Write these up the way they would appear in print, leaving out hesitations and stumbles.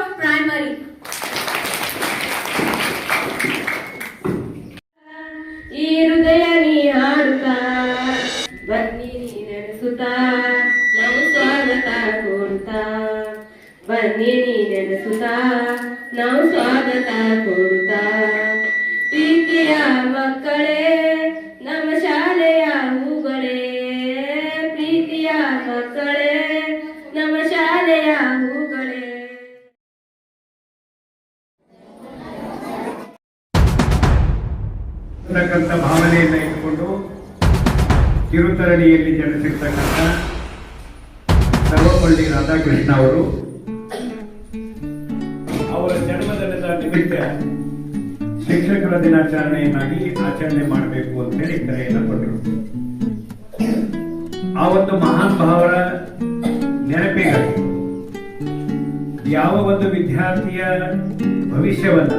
of primary. ಈ ಹೃದಯ ನೀ ಹಾಡುತ್ತಾ ಬನ್ನಿ ನೀ ನೆನೆಸುತ್ತಾ ನಾವು ಸ್ವಾಗತ ಕೋರುತ್ತಾ ಬನ್ನಿ ನೀ ನೆನೆಸುತ್ತಾ ನಾವು ಸ್ವಾಗತ ಕೋರುತ್ತಾ ಪ್ರೀತಿಯ ಮಕ್ಕಳೇ ನಮ್ಮ ಶಾಲೆಯ ಹೂಗಳೇ ಪ್ರೀತಿಯ ಮಕ್ಕಳೇ ನಮ್ಮ ಶಾಲೆಯ ಹೂಗಳೇ. ಭಾವನೆಯನ್ನು ಇಟ್ಟುಕೊಂಡು ಕಿರುತರಣಿಯಲ್ಲಿ ಜನಿಸಿರ್ತಕ್ಕಂಥ ಸರ್ವಪಲ್ಲಿ ರಾಧಾಕೃಷ್ಣ ಅವರು ಅವರ ಜನ್ಮದಿನದ ನಿಮಿತ್ತ ಶಿಕ್ಷಕರ ದಿನಾಚರಣೆಯನ್ನಾಗಿ ಆಚರಣೆ ಮಾಡಬೇಕು ಅಂತ ಹೇಳಿ ಕರೆಯನ್ನು ಕೊಟ್ಟರು. ಆ ಒಂದು ಮಹಾನ್ ಭಾವರ ನೆನಪಿಗಾಗಿ ಯಾವ ಒಂದು ವಿದ್ಯಾರ್ಥಿಯ ಭವಿಷ್ಯವನ್ನ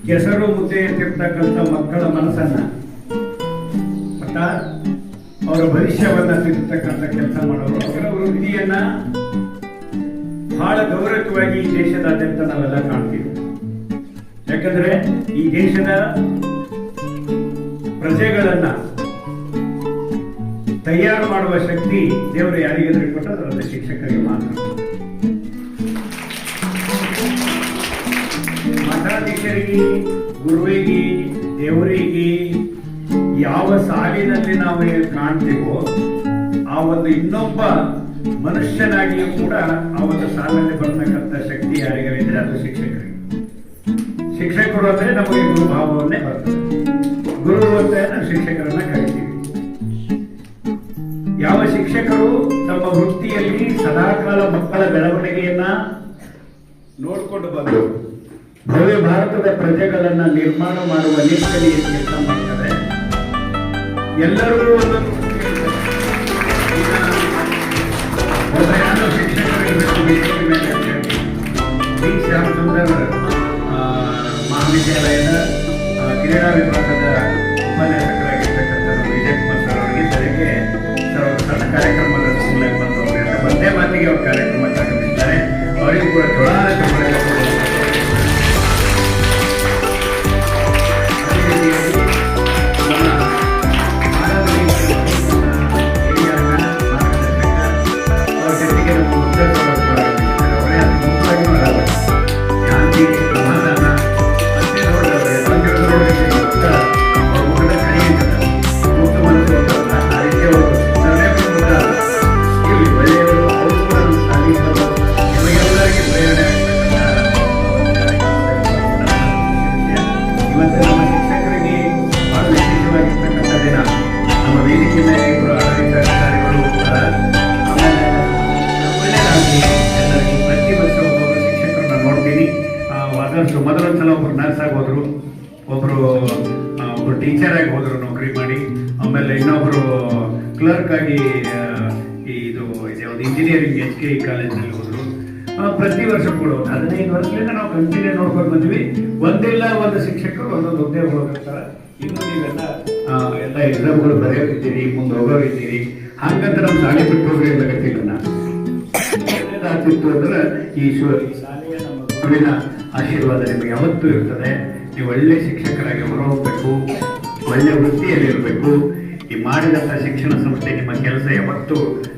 ಕೆಸರು ಮುದ್ದೆ ಎತ್ತಿರ್ತಕ್ಕಂಥ ಮಕ್ಕಳ ಮನಸ್ಸನ್ನ ಮತ್ತ ಅವರ ಭವಿಷ್ಯವನ್ನ ತಿರ್ತಕ್ಕಂಥ ಕೆಲಸ ಮಾಡೋರು, ಅವರ ವೃತ್ತಿಯನ್ನ ಬಹಳ ಗೌರವವಾಗಿ ಈ ದೇಶದಾದ್ಯಂತ ನಾವೆಲ್ಲ ಕಾಣ್ತೀವಿ. ಯಾಕಂದ್ರೆ ಈ ದೇಶದ ಪ್ರಜೆಗಳನ್ನ ತಯಾರು ಮಾಡುವ ಶಕ್ತಿ ದೇವರು ಯಾರಿಗಾದ್ರೂ ಕೊಟ್ಟರೆ ಅದರ ಶಿಕ್ಷಕರಿಗೆ ಮಾತ್ರ. ಮಠಾಧೀಶರಿಗೆ, ಗುರುವಿಗೆ, ದೇವರಿಗೆ ಯಾವ ಸಾಲಿನಲ್ಲಿ ನಾವು ಕಾಣ್ತೀವೋ ಆ ಒಂದು ಇನ್ನೊಬ್ಬ ಮನುಷ್ಯನಾಗಿಯೂ ಕೂಡ ಆ ಒಂದು ಸಾಲಿನಲ್ಲಿ ಬರ್ತಕ್ಕಂಥ ಶಕ್ತಿ ಯಾರಿಗಾರಿದ್ರೆ ಅದು ಶಿಕ್ಷಕರಿಗೆ. ಶಿಕ್ಷಕರು ಅಂದ್ರೆ ನಮಗೆ ಗುರುಭಾವವನ್ನೇ ಬರ್ತದೆ. ಗುರು ಅಂತ ನಾವು ಶಿಕ್ಷಕರನ್ನ ಕರಿತೀವಿ. ಯಾವ ಶಿಕ್ಷಕರು ತಮ್ಮ ವೃತ್ತಿಯಲ್ಲಿ ಸದಾಕಾಲ ಮಕ್ಕಳ ಬೆಳವಣಿಗೆಯನ್ನ ನೋಡಿಕೊಂಡು ಬಂದು ಭವ್ಯ ಭಾರತದ ಪ್ರಜೆಗಳನ್ನ ನಿರ್ಮಾಣ ಮಾಡುವ ನಿಟ್ಟಿನಲ್ಲಿ ಕೆಲಸ ಮಾಡ್ತಾರೆ. ಎಲ್ಲರೂ ಶಿಕ್ಷಕರು ಬಿ ಶ್ಯಾಮಸುಂದರ್ ಮಹಾವಿದ್ಯಾಲಯದ ಕ್ರೀಡಾ ವಿಭಾಗದ ಉಪನ್ಯಾಸಕರಾಗಿರ್ತಕ್ಕಂಥ ವಿಜಯಕುಮಾರ್ ಸರ್ ಅವರಿಗೆ ಬೆಳಗ್ಗೆ ಸಣ್ಣ ಕಾರ್ಯಕ್ರಮದ ಮೂಲಕ ಬಂದವರಿಂದ ಒಂದೇ ಮಾತಿಗೆ ಅವರು ಕಾರ್ಯಕ್ರಮ ಪ್ರಾರಂಭಿಸಿದ್ದಾರೆ. ಅವರಿಗೂ ಕೂಡ ಜೋಳಾರ ಮೊದಲೊಂದ್ಸಲ ಒಬ್ರು ನರ್ಸ್ ಆಗಿ ಹೋದ್ರು, ಒಬ್ರು ಟೀಚರ್ ಆಗಿ ಹೋದ್ರು ನೌಕರಿ ಮಾಡಿ. ಆಮೇಲೆ ಇನ್ನೊಬ್ರು ಕ್ಲರ್ಕ್ ಆಗಿ ಇದು ಇಂಜಿನಿಯರಿಂಗ್ HKE ಕಾಲೇಜ್ನಲ್ಲಿ ಹೋದ್ರು. ಪ್ರತಿ ವರ್ಷ ಕೂಡ 15 ವರ್ಷದಿಂದ ನಾವು ಕಂಟಿನ್ಯೂ ನೋಡ್ಕೊಂಡು ಬಂದ್ವಿ. ಒಂದಿಲ್ಲ ಒಂದು ಶಿಕ್ಷಕರು ಒಂದೊಂದು ಹುದ್ದೆ ಹೋಗಿರ್ತಾರೆ. ಇನ್ನು ನೀವೆಲ್ಲ ಎಲ್ಲ ಎಕ್ಸಾಮ್ಗಳು ಬರೆಯೋರಿದ್ದೀರಿ, ಮುಂದೆ ಹೋಗೋರಿದ್ದೀರಿ. ಹಾಗಂತ ನಮ್ಮ ಶಾಲೆ ಬಿಟ್ಟು ಹೋಗ್ರಿ ಆಗತ್ತಿಲ್ಲ. ಆಗ್ತಿತ್ತು ಅಂದ್ರೆ ಈ ಶಾಲೆಯ ನಮ್ಮ ಗುರುವಿನ ಆಶೀರ್ವಾದ ನಿಮಗೆ ಯಾವತ್ತೂ ಇರ್ತದೆ. ನೀವು ಒಳ್ಳೆ ಶಿಕ್ಷಕರಾಗಿ ಹೊರಹೋಗ್ಬೇಕು, ಒಳ್ಳೆ ವೃತ್ತಿಯಲ್ಲಿರಬೇಕು. ಈ ಮಾಡಿದಂಥ ಶಿಕ್ಷಣ ಸಂಸ್ಥೆ ನಿಮ್ಮ ಕೆಲಸ ಯಾವತ್ತೂ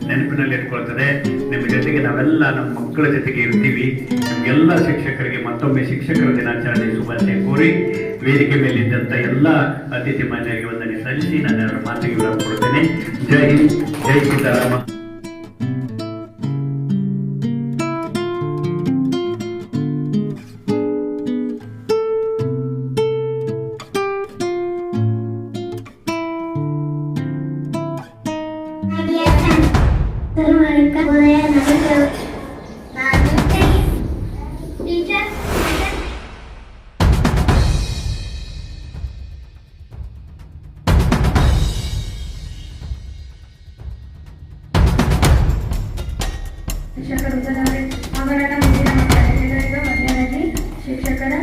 ನೆನಪಿನಲ್ಲಿ ಇಟ್ಕೊಳ್ತದೆ. ನಿಮ್ಮ ಜೊತೆಗೆ ನಾವೆಲ್ಲ ನಮ್ಮ ಮಕ್ಕಳ ಜೊತೆಗೆ ಇರ್ತೀವಿ. ನಿಮಗೆಲ್ಲ ಶಿಕ್ಷಕರಿಗೆ ಮತ್ತೊಮ್ಮೆ ಶಿಕ್ಷಕರ ದಿನಾಚರಣೆ ಶುಭಾಶಯ ಕೋರಿ ವೇದಿಕೆ ಮೇಲಿದ್ದಂಥ ಎಲ್ಲ ಅತಿಥಿ ಮಾನ್ಯರಿಗೆ ವಂದನೆ ಸಲ್ಲಿಸಿ ನಾನು ಅವರ ಮಾತಿಗೆ ವಿರಾಮ ಕೊಡ್ತೇನೆ. ಜೈ ಹಿಂದ್, ಜೈ ಸೀತಾರಾಮ. ಶಿಕ್ಷಕರು ಅವರ ಮುಂದಿನ ಮಧ್ಯದಲ್ಲಿ ಶಿಕ್ಷಕರ